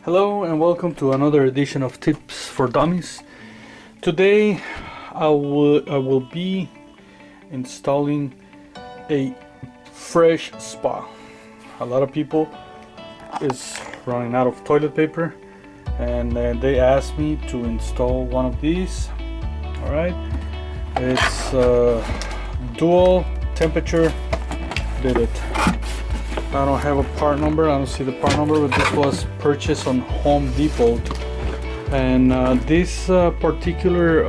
Hello and welcome to another edition of Tips for Dummies. Today I will be installing a FreshSpa. A lot of people is running out of toilet paper and they asked me to install one of these. Alright, it's dual temperature bidet. I don't have a part number, I don't see the part number, but this was purchased on Home Depot. And this particular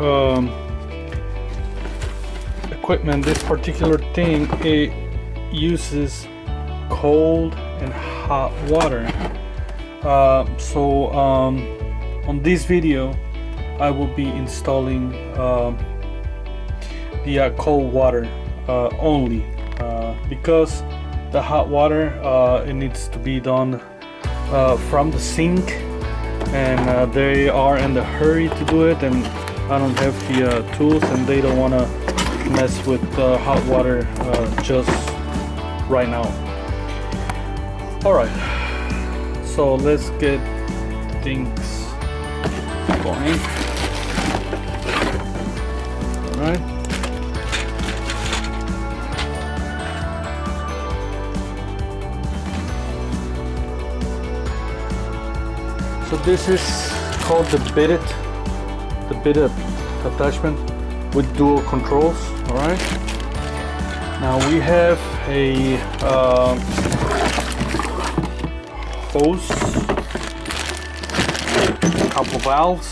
equipment, this particular thing, it uses cold and hot water. So on this video I will be installing the cold water only, because the hot water it needs to be done from the sink, and they are in the hurry to do it, and I don't have the tools, and they don't want to mess with hot water just right now. Alright, so let's get things going. Alright. So this is called the Bidet attachment with dual controls. All right. Now we have a hose, a couple valves.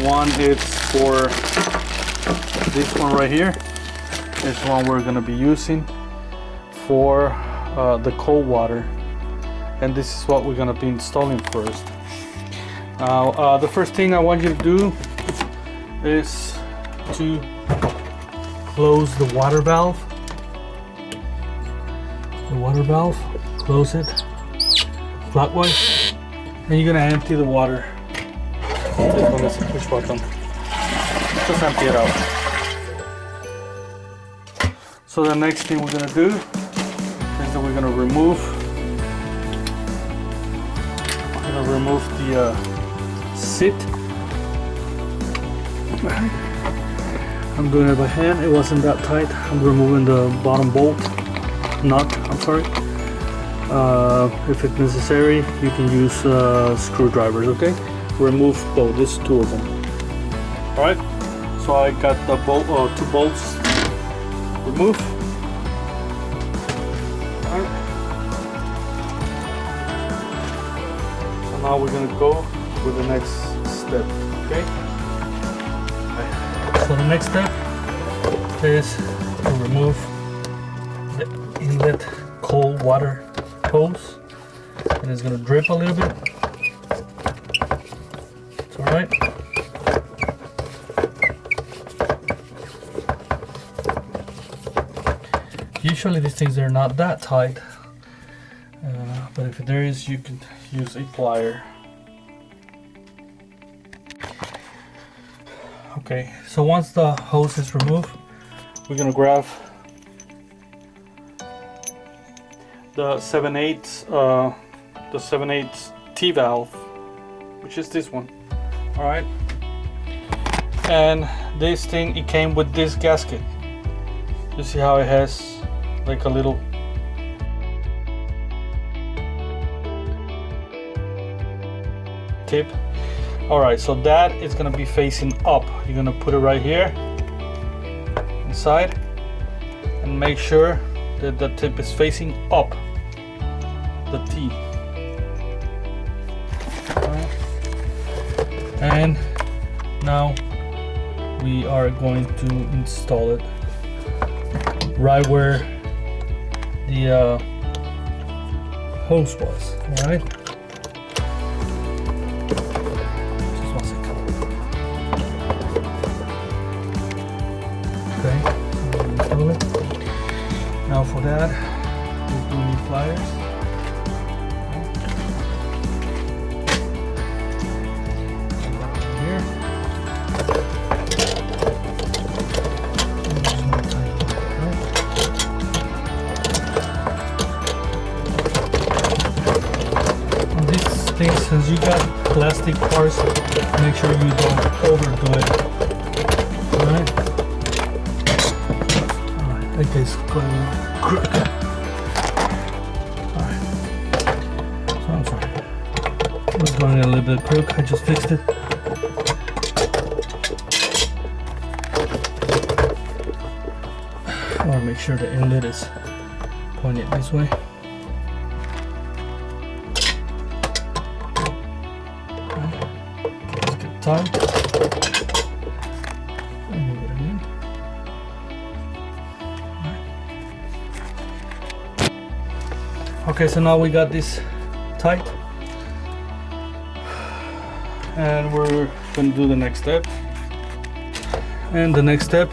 One is for this one right here. This one we're gonna be using for the cold water. And this is what we're going to be installing first. Now the first thing I want you to do is to close the water valve. Close it clockwise, and you're going to empty the water. This one is a push button. Just empty it out. So the next thing we're going to do is that we're going to remove the seat. I'm doing it by hand, it wasn't that tight. I'm removing the bottom bolt nut, I'm sorry. If it's necessary, you can use screwdrivers, okay? Remove both, there's two of them. Alright, so I got the two bolts removed. Alright. Now we're gonna go with the next step, okay? So the next step is to remove the inlet cold water hose, and it's gonna drip a little bit. It's all right. Usually these things are not that tight. But if there is, you can use a plier. Okay, so once the hose is removed, we're gonna grab the 7/8 T valve, which is this one. All right, and this thing, it came with this gasket. You see how it has like a little tip. Alright, so that is going to be facing up. You're going to put it right here inside and make sure that the tip is facing up the T. Right. And now we are going to install it right where the hose was. Alright. Now for that, we do need pliers. Here. These things since you got plastic parts, make sure you don't overdo it. Alright? Alright, I guess going crook. Alright. So I'm sorry. It was going a little bit crook, I just fixed it. I want to make sure the inlet is pointed this way. Let's get tight. And move it again. Okay, so now we got this tight. And we're going to do the next step. And the next step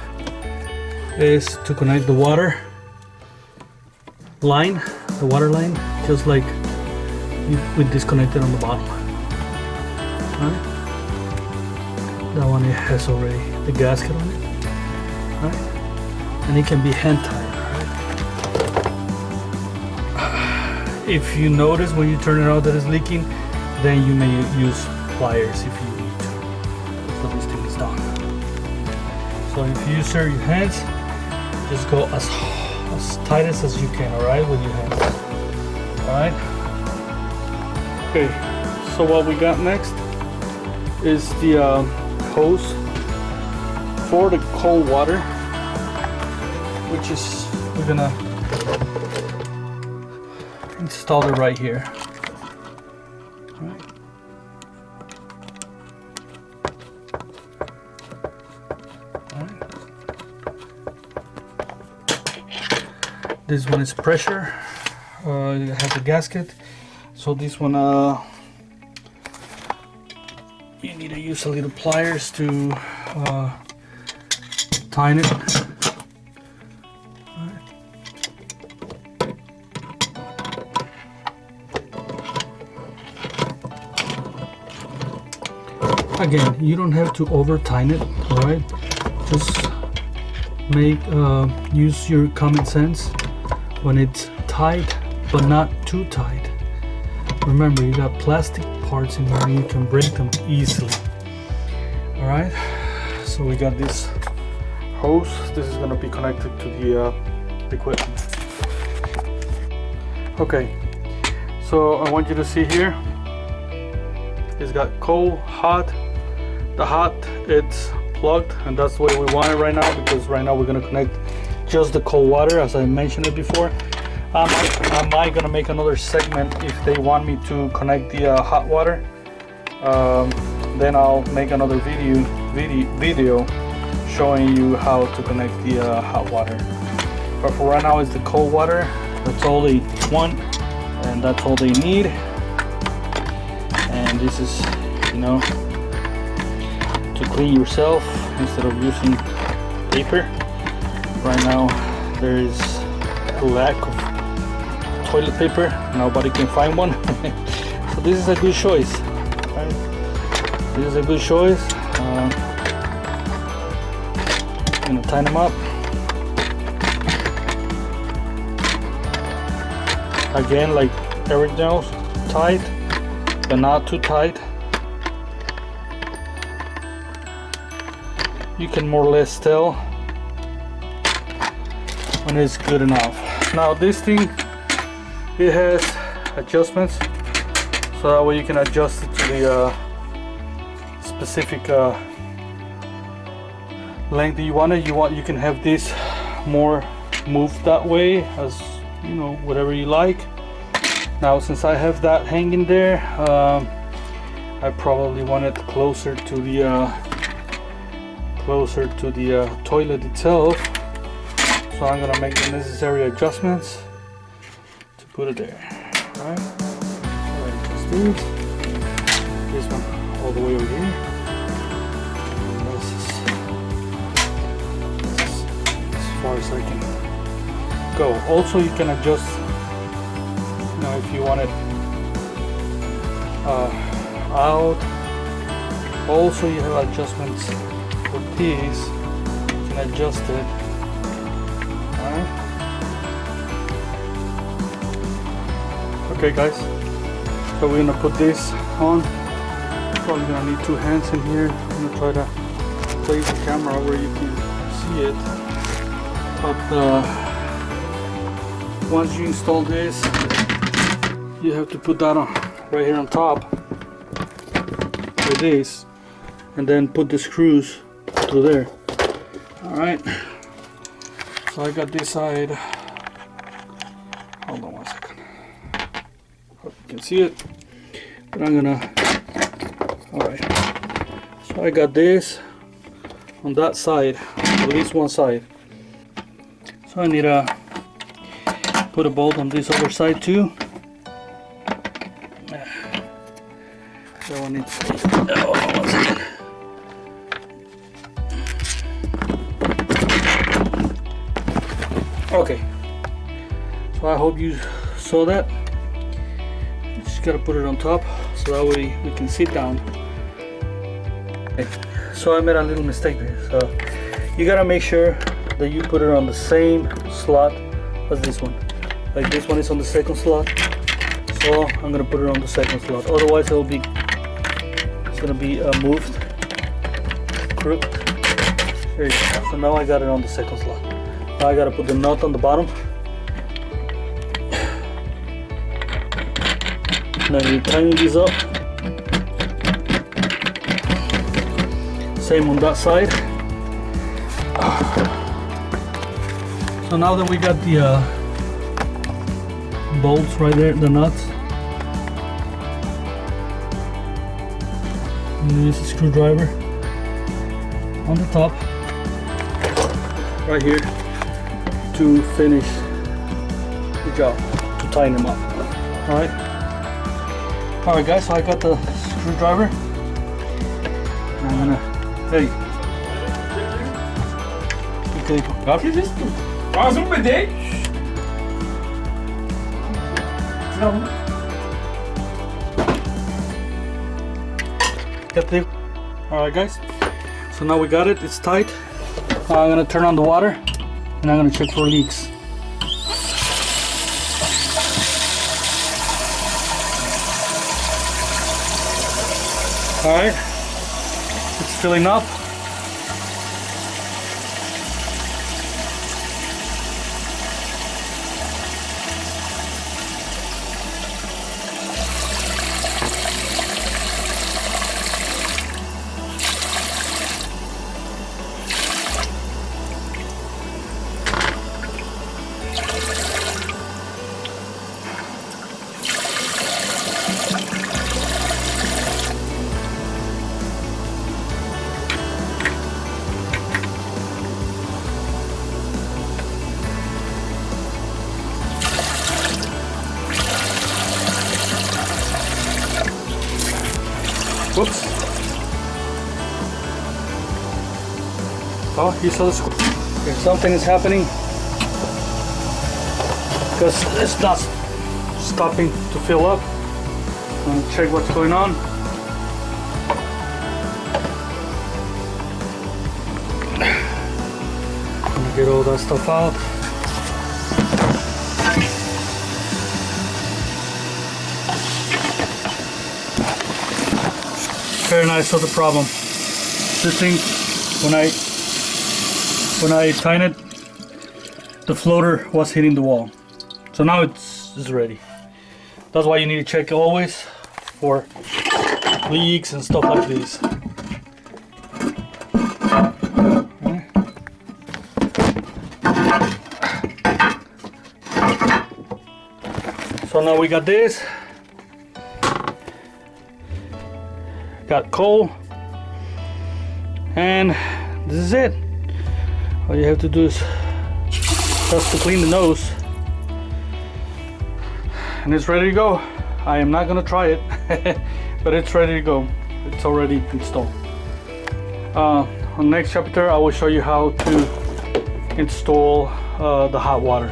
is to connect the water line, just like we disconnected on the bottom. Right? That one, it has already the gasket on it, right? And it can be hand tied. Right? If you notice when you turn it out that it's leaking, then you may use pliers if you need to. So this thing is done. So if you use your hands, just go as tight as you can, alright, with your hands. Alright? Okay, so what we got next is the hose for the cold water, which is, we're gonna install it right here. Alright. This one is pressure. It has a gasket. So this one, you need to use a little pliers to tighten it. Again, you don't have to over tighten it, all right? Just use your common sense when it's tight, but not too tight. Remember, you got plastic parts in here and you can break them easily. All right, so we got this hose. This is going to be connected to the equipment. Okay, so I want you to see here, it's got cold, hot. The hot, it's plugged, and that's the way we want it right now, because right now we're going to connect just the cold water, as I mentioned it before. I might gonna make another segment if they want me to connect the hot water. Then I'll make another video showing you how to connect the hot water. But for right now, it's the cold water. That's all they want, and that's all they need. And this is, you know, to clean yourself instead of using paper. Right now there is a lack of toilet paper. Nobody can find one. So this is a good choice, right? This is a good choice. I'm gonna tighten them up. Again, like everything else, tight, but not too tight. You can more or less tell when it's good enough. Now this thing, it has adjustments, so that way you can adjust it to the specific length that you want it. You can have this more moved that way, as you know, whatever you like. Now since I have that hanging there, I probably want it closer to the toilet itself. So I'm gonna make the necessary adjustments to put it there. Alright, just do it. This one all the way over here. This is as far as I can go. Also, you can adjust, you know, if you want it out. Also, you have adjustments with these. You can adjust it. Okay guys, So we're gonna put this on. Probably gonna need two hands in here. I'm gonna try to place the camera where you can see it. But once you install this, you have to put that on right here on top like this, and then put the screws through there. All right. So I got this side. Hold on one second. Hope you can see it. But I'm gonna. All right. So I got this on that side, at least one side. So I need to put a bolt on this other side too. That one needs. Oh, one second. Okay. So I hope you saw that. You just gotta put it on top so that way we can sit down. Okay. So I made a little mistake there. So you gotta make sure that you put it on the same slot as this one. Like this one is on the second slot, so I'm gonna put it on the second slot. Otherwise, it's gonna be moved. Crook. There you go. So now I got it on the second slot. Now I gotta put the nut on the bottom. Now you tighten these up. Same on that side. So now that we got the bolts right there, the nuts, use a screwdriver on the top right here to finish the job, to tighten them up. All right guys, so I got the screwdriver. I'm gonna, hey, O que é isso? Faz bidet. Não. Alright guys, so now we got it, it's tight. I'm gonna turn on the water and I'm gonna check for leaks. Alright, it's filling up. Whoops. Oh, you saw the screw. Okay, something is happening because it's not stopping to fill up. I'm gonna check what's going on. I'm gonna get all that stuff out. Very nice. So the problem, this thing, when I tighten it, the floater was hitting the wall. So now it's ready. That's why you need to check always for leaks and stuff like this. So now we got this. Got coal, and this is it. All you have to do is just to clean the nose, and it's ready to go. I am not gonna try it, but it's ready to go. It's already installed. On the next chapter, I will show you how to install the hot water.